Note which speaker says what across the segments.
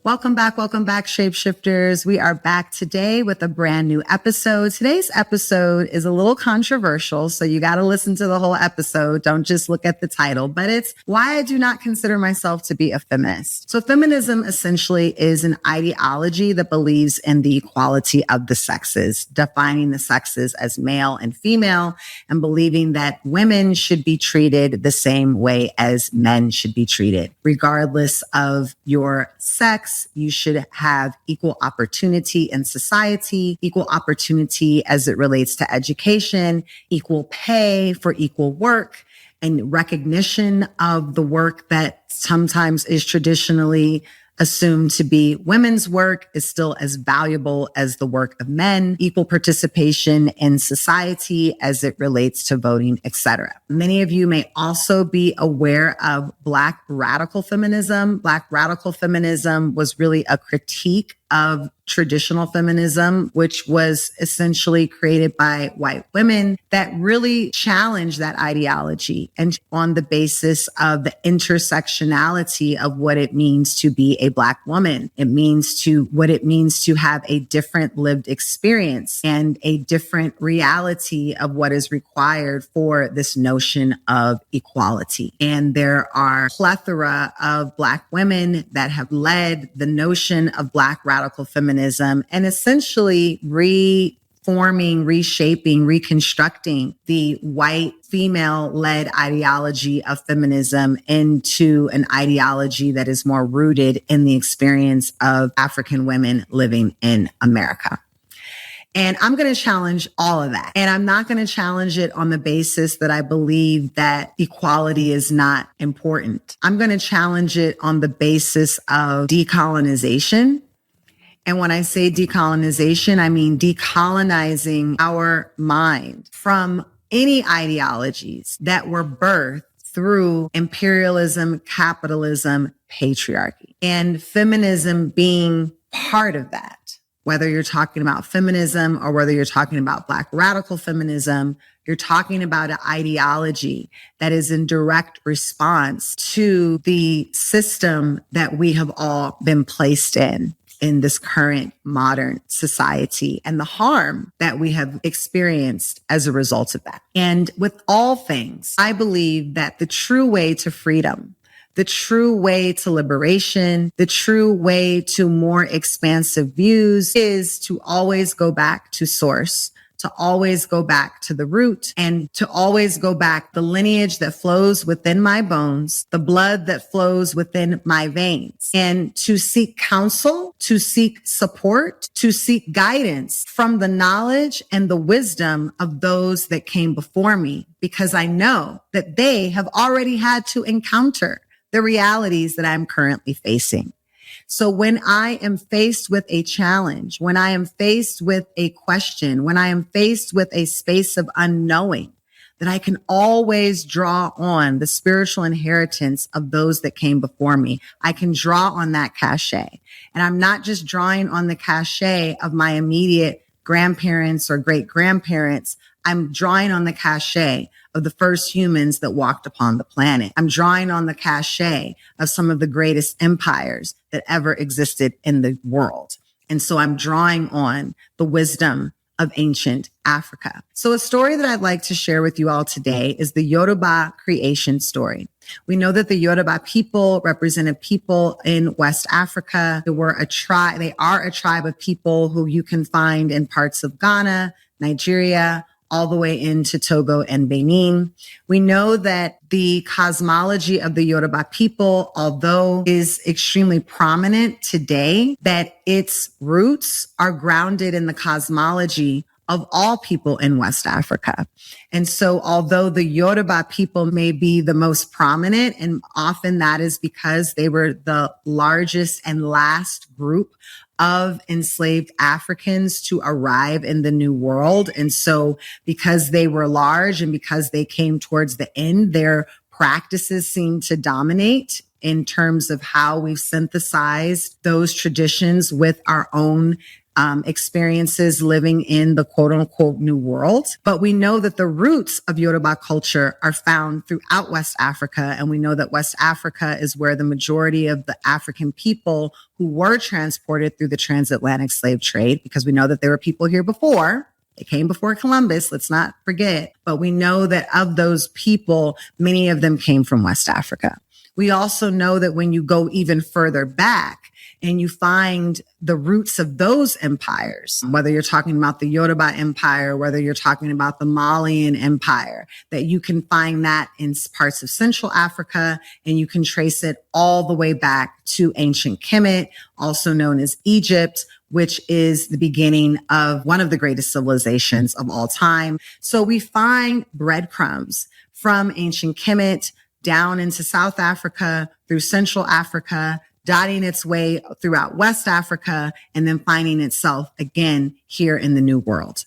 Speaker 1: Welcome back, shapeshifters. We are back today with a brand new episode. Today's episode is a little controversial, so you got to listen to the whole episode. Don't just look at the title, but it's why I do not consider myself to be a feminist. So feminism essentially is an ideology that believes in the equality of the sexes, defining the sexes as male and female, and believing that women should be treated the same way as men should be treated. Regardless of your sex, you should have equal opportunity in society, equal opportunity as it relates to education, equal pay for equal work, and recognition of the work that sometimes is traditionally assumed to be women's work is still as valuable as the work of men, equal participation in society as it relates to voting, etc. Many of you may also be aware of Black radical feminism. Black radical feminism was really a critique of traditional feminism, which was essentially created by white women that really challenged that ideology and on the basis of the intersectionality of what it means to be a Black woman. It means what it means to have a different lived experience and a different reality of what is required for this notion of equality. And there are a plethora of Black women that have led the notion of Black radical feminism and essentially reforming, reshaping, reconstructing the white female-led ideology of feminism into an ideology that is more rooted in the experience of African women living in America. And I'm going to challenge all of that. And I'm not going to challenge it on the basis that I believe that equality is not important. I'm going to challenge it on the basis of decolonization. And when I say decolonization, I mean decolonizing our mind from any ideologies that were birthed through imperialism, capitalism, patriarchy, and feminism being part of that. Whether you're talking about feminism or whether you're talking about Black radical feminism, you're talking about an ideology that is in direct response to the system that we have all been placed in this current modern society and the harm that we have experienced as a result of that. And with all things, I believe that the true way to freedom, the true way to liberation, the true way to more expansive views is to always go back to source, to always go back to the root, and to always go back the lineage that flows within my bones, the blood that flows within my veins, and to seek counsel, to seek support, to seek guidance from the knowledge and the wisdom of those that came before me, because I know that they have already had to encounter the realities that I'm currently facing. So when I am faced with a challenge, when I am faced with a question, when I am faced with a space of unknowing, that I can always draw on the spiritual inheritance of those that came before me. I can draw on that cachet. And I'm not just drawing on the cachet of my immediate grandparents or great grandparents. I'm drawing on the cachet of the first humans that walked upon the planet. I'm drawing on the cachet of some of the greatest empires that ever existed in the world. And so I'm drawing on the wisdom of ancient Africa. So a story that I'd like to share with you all today is the Yoruba creation story. We know that the Yoruba people represented people in West Africa. They are a tribe of people who you can find in parts of Ghana, Nigeria, all the way into Togo and Benin. We know that the cosmology of the Yoruba people, although is extremely prominent today, that its roots are grounded in the cosmology of all people in West Africa. And so although the Yoruba people may be the most prominent, and often that is because they were the largest and last group of enslaved Africans to arrive in the New World. And so because they were large and because they came towards the end, their practices seemed to dominate in terms of how we've synthesized those traditions with our own experiences living in the quote unquote New World. But we know that the roots of Yoruba culture are found throughout West Africa. And we know that West Africa is where the majority of the African people who were transported through the transatlantic slave trade, because we know that there were people here before. They came before Columbus, let's not forget. But we know that of those people, many of them came from West Africa. We also know that when you go even further back and you find the roots of those empires, whether you're talking about the Yoruba Empire, whether you're talking about the Malian Empire, that you can find that in parts of Central Africa, and you can trace it all the way back to ancient Kemet, also known as Egypt, which is the beginning of one of the greatest civilizations of all time. So we find breadcrumbs from ancient Kemet down into South Africa, through Central Africa, dotting its way throughout West Africa, and then finding itself again here in the New World.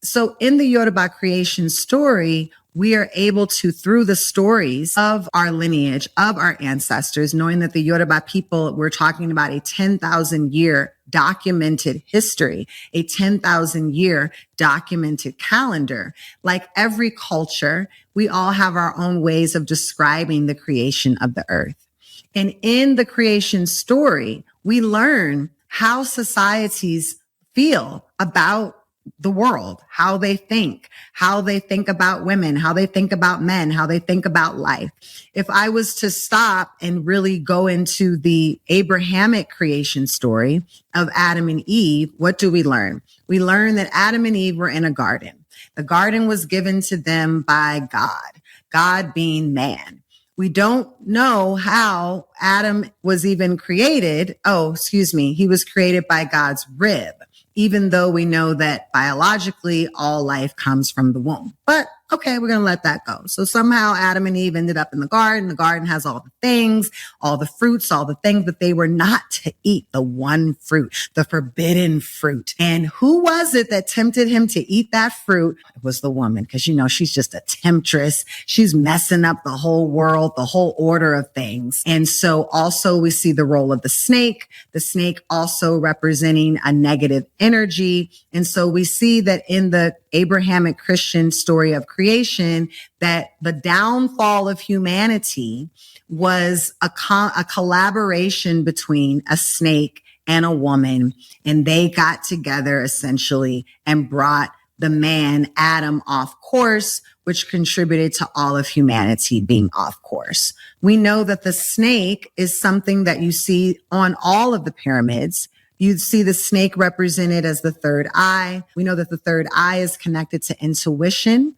Speaker 1: So in the Yoruba creation story, we are able to, through the stories of our lineage, of our ancestors, knowing that the Yoruba people, we're talking about a 10,000 year documented history, a 10,000 year documented calendar. Like every culture, we all have our own ways of describing the creation of the earth. And in the creation story, we learn how societies feel about the world, how they think about women, how they think about men, how they think about life. If I was to stop and really go into the Abrahamic creation story of Adam and Eve, what do we learn? We learn that Adam and Eve were in a garden. The garden was given to them by God, God being man. We don't know how Adam was even created. He was created by God's rib, even though we know that biologically all life comes from the womb. But okay, we're going to let that go. So somehow Adam and Eve ended up in the garden. The garden has all the things, all the fruits, all the things, but they were not to eat the one fruit, the forbidden fruit. And who was it that tempted him to eat that fruit? It was the woman, because she's just a temptress. She's messing up the whole world, the whole order of things. And so also we see the role of the snake also representing a negative energy. And so we see that in the Abrahamic Christian story of creation, that the downfall of humanity was a collaboration between a snake and a woman. And they got together essentially and brought the man Adam off course, which contributed to all of humanity being off course. We know that the snake is something that you see on all of the pyramids. You see the snake represented as the third eye. We know that the third eye is connected to intuition.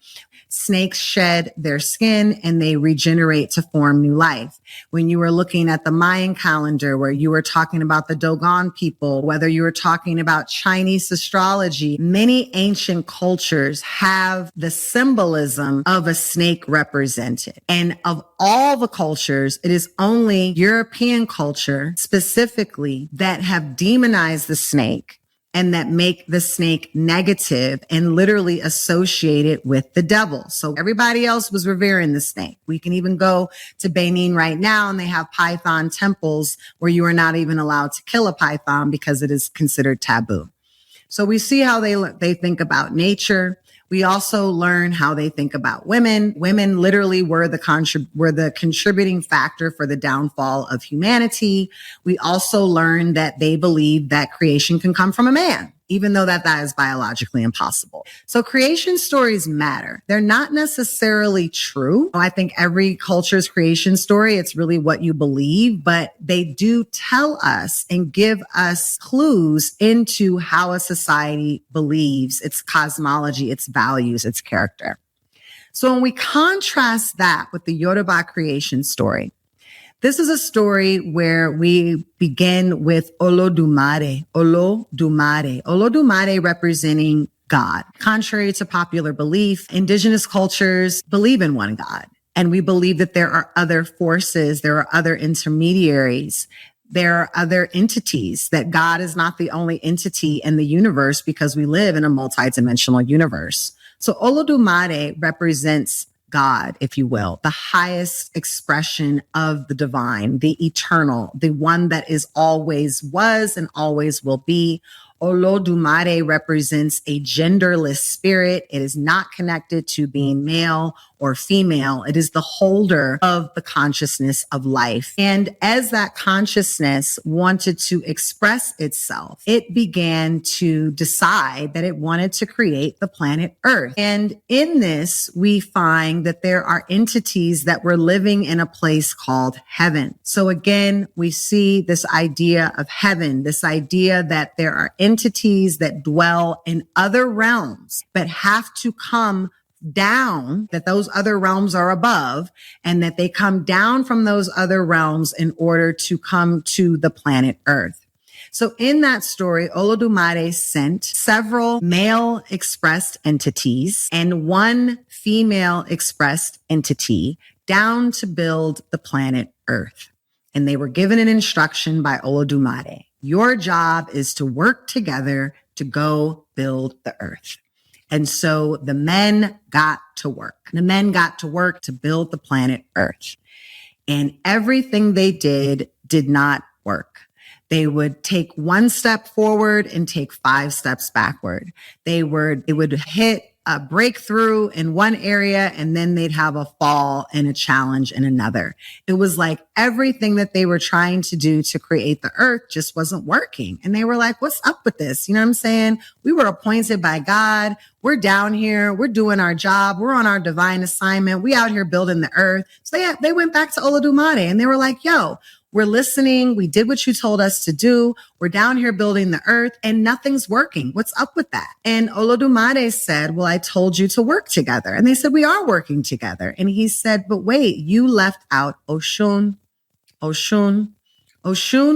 Speaker 1: Snakes shed their skin and they regenerate to form new life. When you were looking at the Mayan calendar, where you were talking about the Dogon people, whether you were talking about Chinese astrology, many ancient cultures have the symbolism of a snake represented. And of all the cultures, it is only European culture specifically that have demonized the snake and that make the snake negative and literally associate it with the devil. So everybody else was revering the snake. We can even go to Benin right now and they have python temples where you are not even allowed to kill a python because it is considered taboo. So we see how they think about nature. We also learn how they think about women. Women literally were the contributing factor for the downfall of humanity. We also learn that they believe that creation can come from a man, even though that is biologically impossible. So creation stories matter. They're not necessarily true. I think every culture's creation story, it's really what you believe, but they do tell us and give us clues into how a society believes, its cosmology, its values, its character. So when we contrast that with the Yoruba creation story, this is a story where we begin with Olodumare representing God. Contrary to popular belief, indigenous cultures believe in one God. And we believe that there are other forces, there are other intermediaries, there are other entities, that God is not the only entity in the universe because we live in a multidimensional universe. So Olodumare represents God, if you will, the highest expression of the divine, the eternal, the one that is always was and always will be. Olodumare represents a genderless spirit. It is not connected to being male or female. It is the holder of the consciousness of life. And as that consciousness wanted to express itself, it began to decide that it wanted to create the planet Earth. And in this, we find that there are entities that were living in a place called heaven. So again, we see this idea of heaven, this idea that there are entities that dwell in other realms, but have to come down, that those other realms are above, and that they come down from those other realms in order to come to the planet Earth. So in that story, Olodumare sent several male expressed entities and one female expressed entity down to build the planet Earth. And they were given an instruction by Olodumare. Your job is to work together to go build the Earth. And so the men got to work. The men got to work to build the planet Earth. And everything they did not work. They would take one step forward and take 5 steps backward. They would hit a breakthrough in one area and then they'd have a fall and a challenge in another. It was like everything that they were trying to do to create the earth just wasn't working. And they were like, what's up with this? You know what I'm saying? We were appointed by God. We're down here. We're doing our job. We're on our divine assignment. We out here building the earth. So they went back to Olodumare and they were like, yo, we're listening. We did what you told us to do. We're down here building the earth and nothing's working. What's up with that? And Olodumare said, well, I told you to work together. And they said, we are working together. And he said, but wait, you left out Oshun. Oshun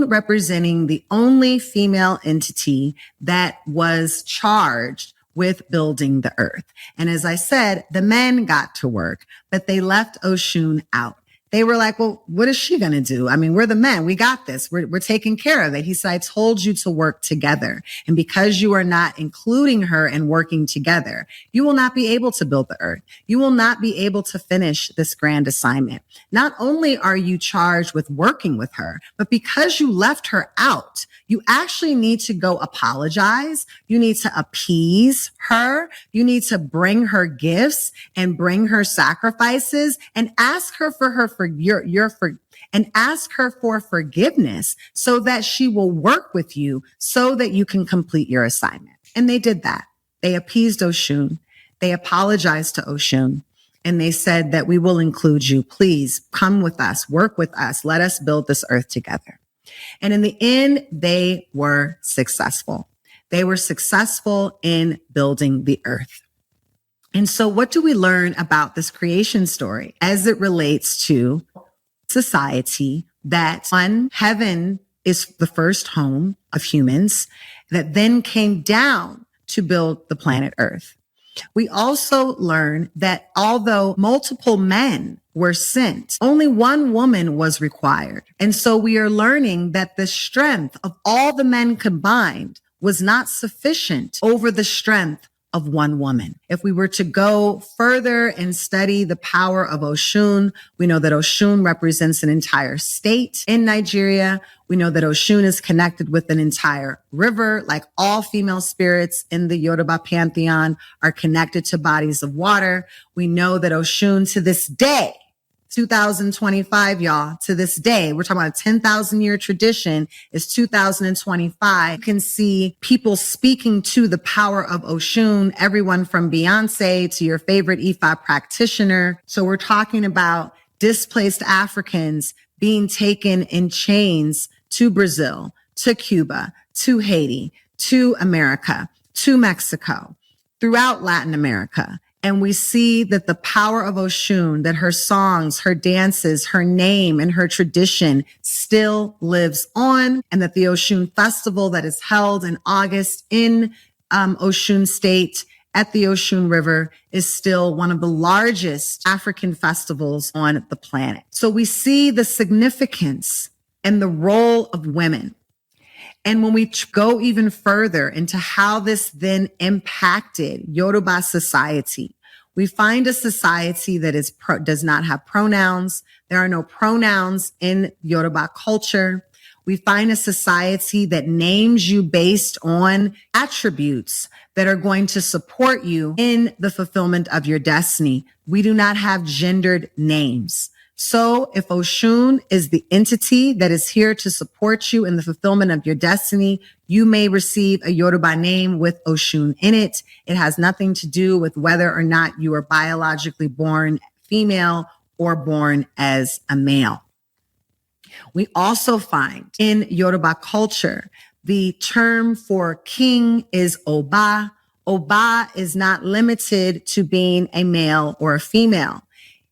Speaker 1: representing the only female entity that was charged with building the earth. And as I said, the men got to work, but they left Oshun out. They were like, well, what is she going to do? I mean, we're the men. We got this. We're taking care of it. He said, I told you to work together. And because you are not including her and working together, you will not be able to build the earth. You will not be able to finish this grand assignment. Not only are you charged with working with her, but because you left her out, you actually need to go apologize. You need to appease her. You need to bring her gifts and bring her sacrifices and ask her and ask her for forgiveness so that she will work with you so that you can complete your assignment. And they did that. They appeased Oshun. They apologized to Oshun. And they said that we will include you. Please come with us, work with us. Let us build this earth together. And in the end, they were successful. They were successful in building the earth. And so what do we learn about this creation story as it relates to society? That one, heaven is the first home of humans that then came down to build the planet Earth. We also learn that although multiple men were sent, only one woman was required. And so we are learning that the strength of all the men combined was not sufficient over the strength of one woman. If we were to go further and study the power of Oshun, we know that Oshun represents an entire state in Nigeria. We know that Oshun is connected with an entire river, like all female spirits in the Yoruba pantheon are connected to bodies of water. We know that Oshun to this day, 2025, y'all, to this day, we're talking about a 10,000 year tradition, is 2025. You can see people speaking to the power of Oshun, everyone from Beyonce to your favorite Ifa practitioner. So we're talking about displaced Africans being taken in chains to Brazil, to Cuba, to Haiti, to America, to Mexico, throughout Latin America. And we see that the power of Oshun, that her songs, her dances, her name, and her tradition still lives on, and that the Oshun Festival that is held in August in Oshun State at the Oshun River is still one of the largest African festivals on the planet. So we see the significance and the role of women. And when we go even further into how this then impacted Yoruba society, we find a society that does not have pronouns. There are no pronouns in Yoruba culture. We find a society that names you based on attributes that are going to support you in the fulfillment of your destiny. We do not have gendered names. So if Oshun is the entity that is here to support you in the fulfillment of your destiny, you may receive a Yoruba name with Oshun in it. It has nothing to do with whether or not you are biologically born female or born as a male. We also find in Yoruba culture, the term for king is Oba. Oba is not limited to being a male or a female.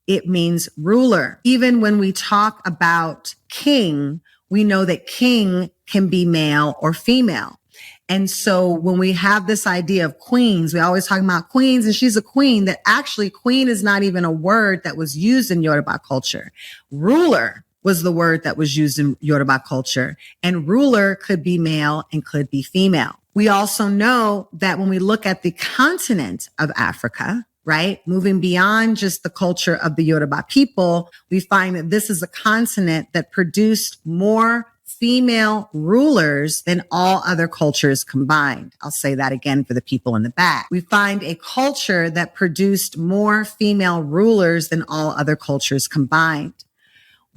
Speaker 1: It means ruler. Even when we talk about king, we know that king can be male or female. And so when we have this idea of queens, we always talk about queens and she's a queen, that actually queen is not even a word that was used in Yoruba culture. Ruler was the word that was used in Yoruba culture, and ruler could be male and could be female. We also know that when we look at the continent of Africa, right, moving beyond just the culture of the Yoruba people, we find that this is a continent that produced more female rulers than all other cultures combined. I'll say that again for the people in the back. We find a culture that produced more female rulers than all other cultures combined.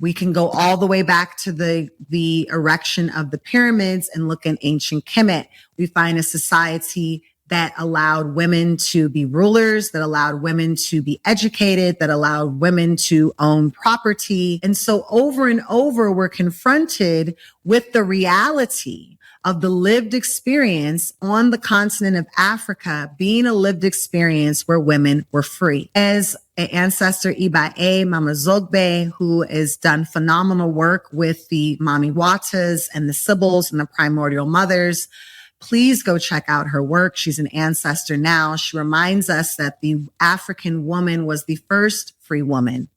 Speaker 1: We can go all the way back to the erection of the pyramids and look in ancient Kemet. We find a society that allowed women to be rulers, that allowed women to be educated, that allowed women to own property. And so over and over, we're confronted with the reality of the lived experience on the continent of Africa being a lived experience where women were free. As an ancestor Ibae, Mama Zogbe, who has done phenomenal work with the Mami Watas and the Sibyls and the primordial mothers, please go check out her work. She's an ancestor now. She reminds us that the African woman was the first free woman.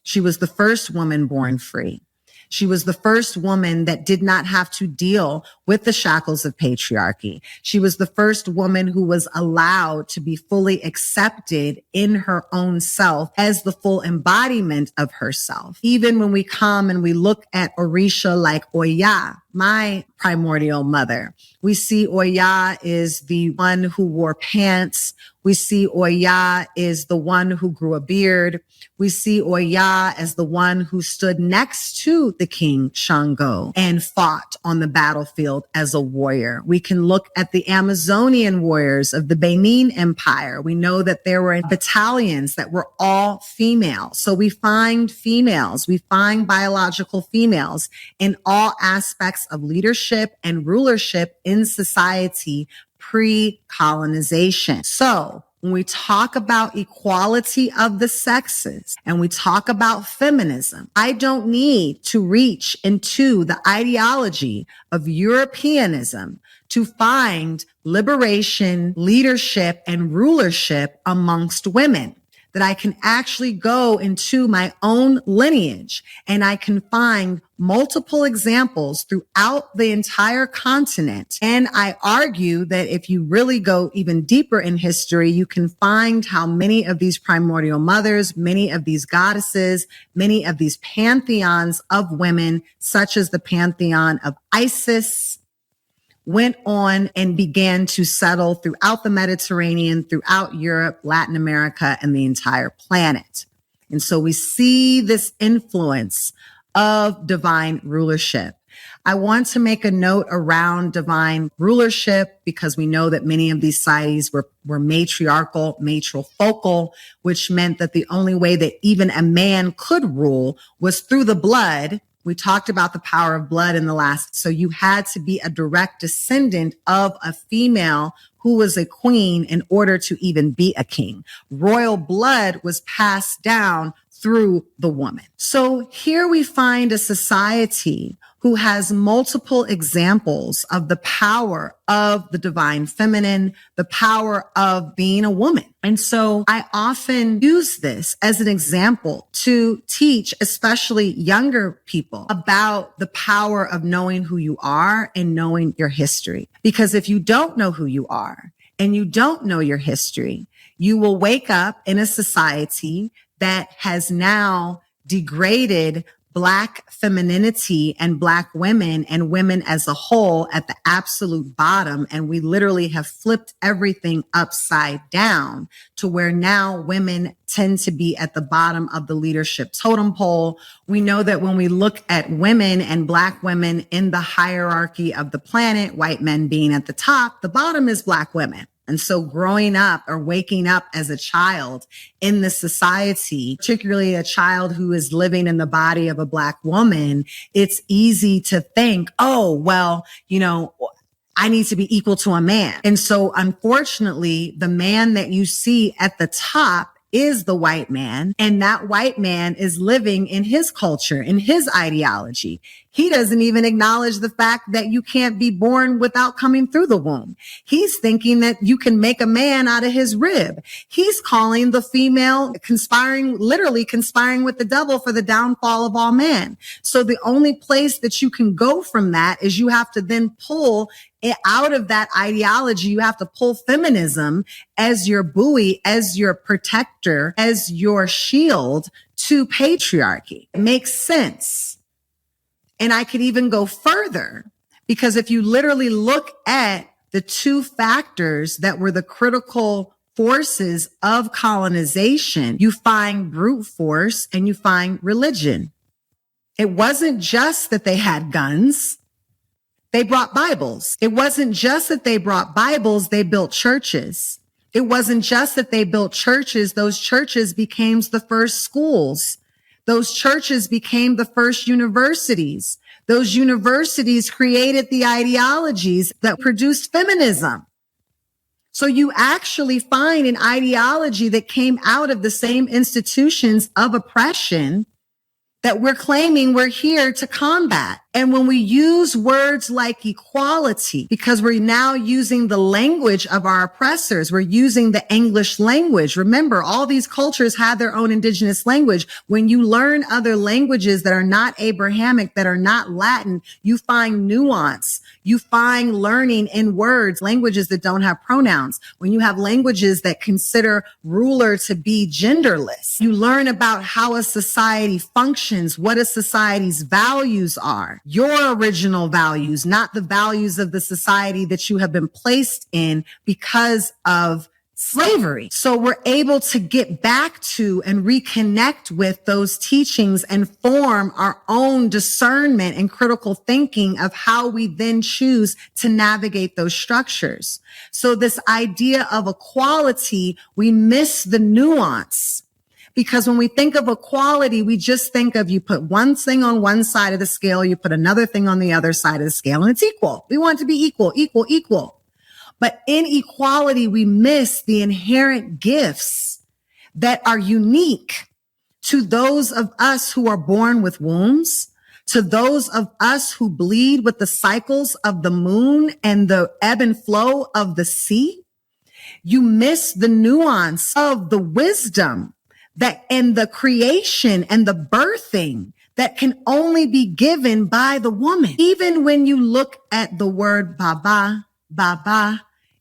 Speaker 1: She was the first woman born free. She was the first woman that did not have to deal with the shackles of patriarchy. She was the first woman who was allowed to be fully accepted in her own self as the full embodiment of herself. Even when we come and we look at Orisha like Oya, my primordial mother, we see Oya is the one who wore pants. We see Oya is the one who grew a beard. We see Oya as the one who stood next to the king Shango and fought on the battlefield as a warrior. We can look at the Amazonian warriors of the Benin Empire. We know that there were battalions that were all female. So we find females, we find biological females in all aspects of leadership and rulership in society pre-colonization. So when we talk about equality of the sexes and we talk about feminism, I don't need to reach into the ideology of Europeanism to find liberation, leadership, and rulership amongst women. That I can actually go into my own lineage and I can find multiple examples throughout the entire continent. And I argue that if you really go even deeper in history, you can find how many of these primordial mothers, many of these goddesses, many of these pantheons of women, such as the pantheon of Isis, went on and began to settle throughout the Mediterranean, throughout Europe, Latin America, and the entire planet. And so we see this influence of divine rulership. I want to make a note around divine rulership because we know that many of these societies were matriarchal, matrifocal, which meant that the only way that even a man could rule was through the blood. We talked about the power of blood in the last. So you had to be a direct descendant of a female who was a queen in order to even be a king. Royal blood was passed down through the woman. So here we find a society who has multiple examples of the power of the divine feminine, the power of being a woman. And so I often use this as an example to teach, especially younger people, about the power of knowing who you are and knowing your history. Because if you don't know who you are and you don't know your history, you will wake up in a society that has now degraded Black femininity and Black women and women as a whole at the absolute bottom. And we literally have flipped everything upside down to where now women tend to be at the bottom of the leadership totem pole. We know that when we look at women and Black women in the hierarchy of the planet, white men being at the top, the bottom is Black women. And so growing up or waking up as a child in this society, particularly a child who is living in the body of a Black woman, it's easy to think, oh, well, I need to be equal to a man. And so unfortunately, the man that you see at the top is the white man, and that white man is living in his culture, in his ideology. He doesn't even acknowledge the fact that you can't be born without coming through the womb. He's thinking that you can make a man out of his rib. He's calling the female literally conspiring with the devil for the downfall of all men. So the only place that you can go from that is you have to then pull out of that ideology. You have to pull feminism as your buoy, as your protector, as your shield to patriarchy. It makes sense. And I could even go further, because if you literally look at the two factors that were the critical forces of colonization, you find brute force and you find religion. It wasn't just that they had guns. They brought Bibles. It wasn't just that they brought Bibles, they built churches. It wasn't just that they built churches. Those churches became the first schools. Those churches became the first universities. Those universities created the ideologies that produced feminism. So you actually find an ideology that came out of the same institutions of oppression that we're claiming we're here to combat. And when we use words like equality, because we're now using the language of our oppressors, we're using the English language. Remember, all these cultures have their own indigenous language. When you learn other languages that are not Abrahamic, that are not Latin, you find nuance. You find learning in words, languages that don't have pronouns. When you have languages that consider ruler to be genderless, you learn about how a society functions, what a society's values are. Your original values, not the values of the society that you have been placed in because of slavery. So we're able to get back to and reconnect with those teachings and form our own discernment and critical thinking of how we then choose to navigate those structures. So this idea of equality, we miss the nuance. Because when we think of equality, we just think of you put one thing on one side of the scale, you put another thing on the other side of the scale, and it's equal. We want it to be equal, equal, equal. But in equality, we miss the inherent gifts that are unique to those of us who are born with wombs, to those of us who bleed with the cycles of the moon and the ebb and flow of the sea. You miss the nuance of the wisdom that and the creation and the birthing that can only be given by the woman. Even when you look at the word Baba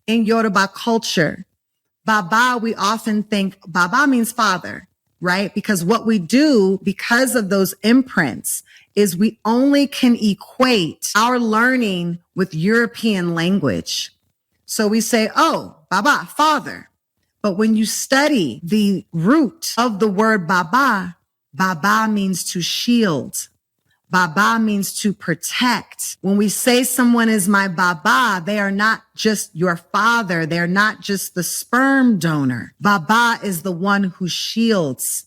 Speaker 1: in Yoruba culture, Baba, we often think Baba means father, right? Because what we do because of those imprints is we only can equate our learning with European language. So we say, oh, Baba, father. But when you study the root of the word Baba, Baba means to shield. Baba means to protect. When we say someone is my Baba, they are not just your father. They're not just the sperm donor. Baba is the one who shields.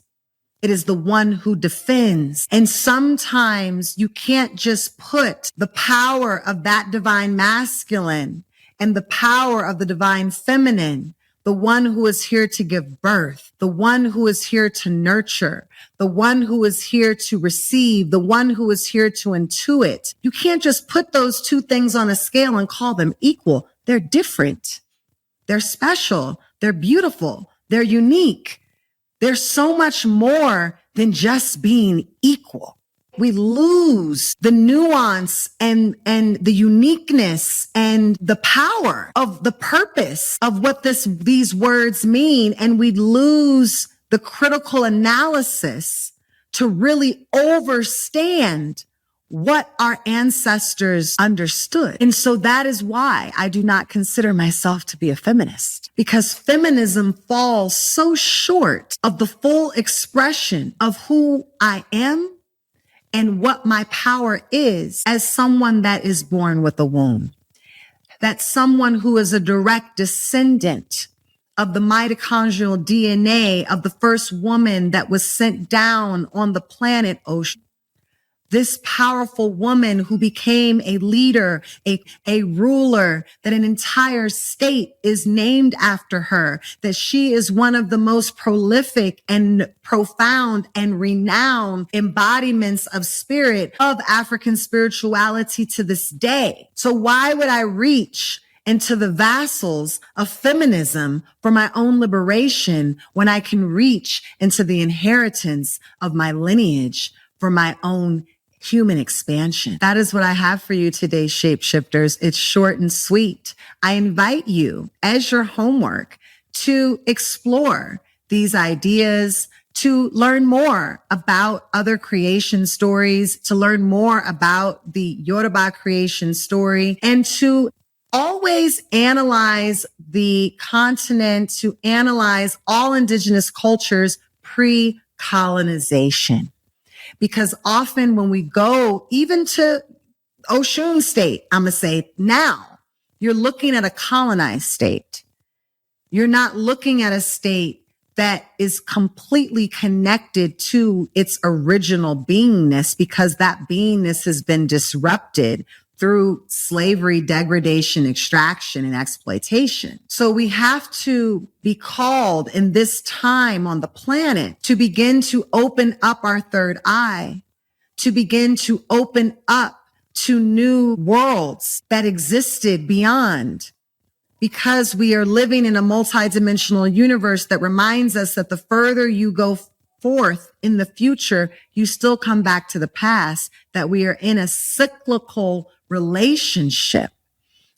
Speaker 1: It is the one who defends. And sometimes you can't just put the power of that divine masculine and the power of the divine feminine, the one who is here to give birth, the one who is here to nurture, the one who is here to receive, the one who is here to intuit. You can't just put those two things on a scale and call them equal. They're different. They're special. They're beautiful. They're unique. They're so much more than just being equal. We lose the nuance and the uniqueness and the power of the purpose of what these words mean. And we lose the critical analysis to really understand what our ancestors understood. And so that is why I do not consider myself to be a feminist, because feminism falls so short of the full expression of who I am and what my power is as someone that is born with a womb. That's someone who is a direct descendant of the mitochondrial DNA of the first woman that was sent down on the planet Ocean. This powerful woman who became a leader, a ruler, that an entire state is named after her, that she is one of the most prolific and profound and renowned embodiments of spirit of African spirituality to this day. So why would I reach into the vassals of feminism for my own liberation when I can reach into the inheritance of my lineage for my own human expansion? That is what I have for you today, shapeshifters. It's short and sweet. I invite you as your homework to explore these ideas, to learn more about other creation stories, to learn more about the Yoruba creation story, and to always analyze the continent, to analyze all indigenous cultures pre-colonization. Because often when we go even to Oshun state, I'm going to say now, you're looking at a colonized state. You're not looking at a state that is completely connected to its original beingness, because that beingness has been disrupted through slavery, degradation, extraction, and exploitation. So we have to be called in this time on the planet to begin to open up our third eye, to begin to open up to new worlds that existed beyond, because we are living in a multidimensional universe that reminds us that the further you go forth in the future, you still come back to the past, that we are in a cyclical relationship.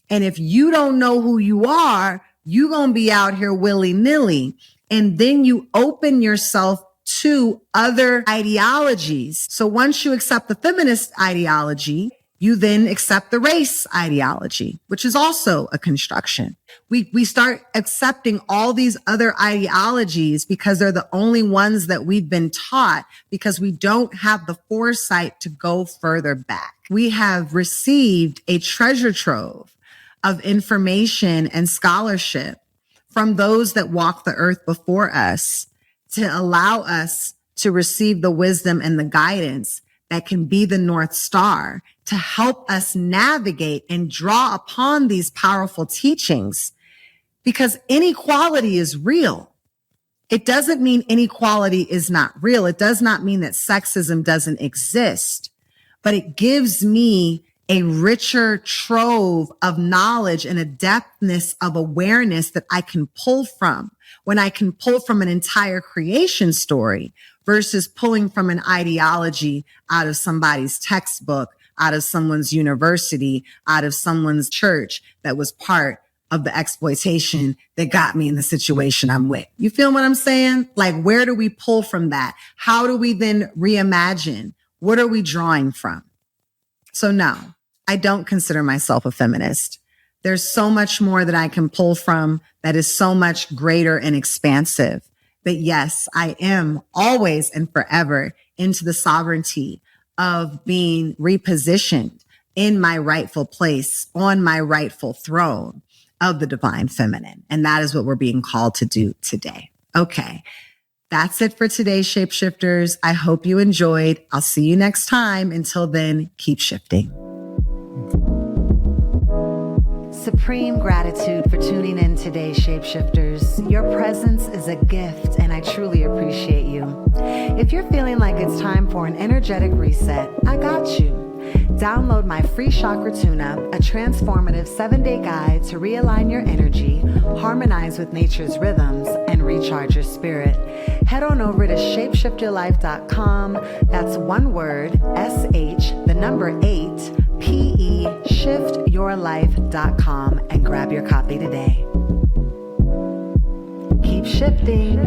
Speaker 1: And if you don't know who you are, you're going to be out here willy-nilly. And then you open yourself to other ideologies. So once you accept the feminist ideology, you then accept the race ideology, which is also a construction. We start accepting all these other ideologies because they're the only ones that we've been taught, because we don't have the foresight to go further back. We have received a treasure trove of information and scholarship from those that walked the earth before us to allow us to receive the wisdom and the guidance that can be the North Star to help us navigate and draw upon these powerful teachings. Because inequality is real. It doesn't mean inequality is not real. It does not mean that sexism doesn't exist, but it gives me a richer trove of knowledge and a depthness of awareness that I can pull from when I can pull from an entire creation story versus pulling from an ideology out of somebody's textbook, out of someone's university, out of someone's church that was part of the exploitation that got me in the situation I'm with. You feel what I'm saying? Like, where do we pull from that? How do we then reimagine? What are we drawing from? So no, I don't consider myself a feminist. There's so much more that I can pull from that is so much greater and expansive. But yes, I am always and forever into the sovereignty of being repositioned in my rightful place, on my rightful throne of the divine feminine. And that is what we're being called to do today. Okay. That's it for today, shapeshifters. I hope you enjoyed. I'll see you next time. Until then, keep shifting. Supreme gratitude for tuning in today, shapeshifters. Your presence is a gift, and I truly appreciate you. If you're feeling like it's time for an energetic reset, I got you. Download my free chakra tune-up, a transformative 7-day guide to realign your energy, harmonize with nature's rhythms, and recharge your spirit. Head on over to shapeshiftyourlife.com. That's one word, SH, the number 8, PE, shiftyourlife.com, and grab your copy today. Keep shifting.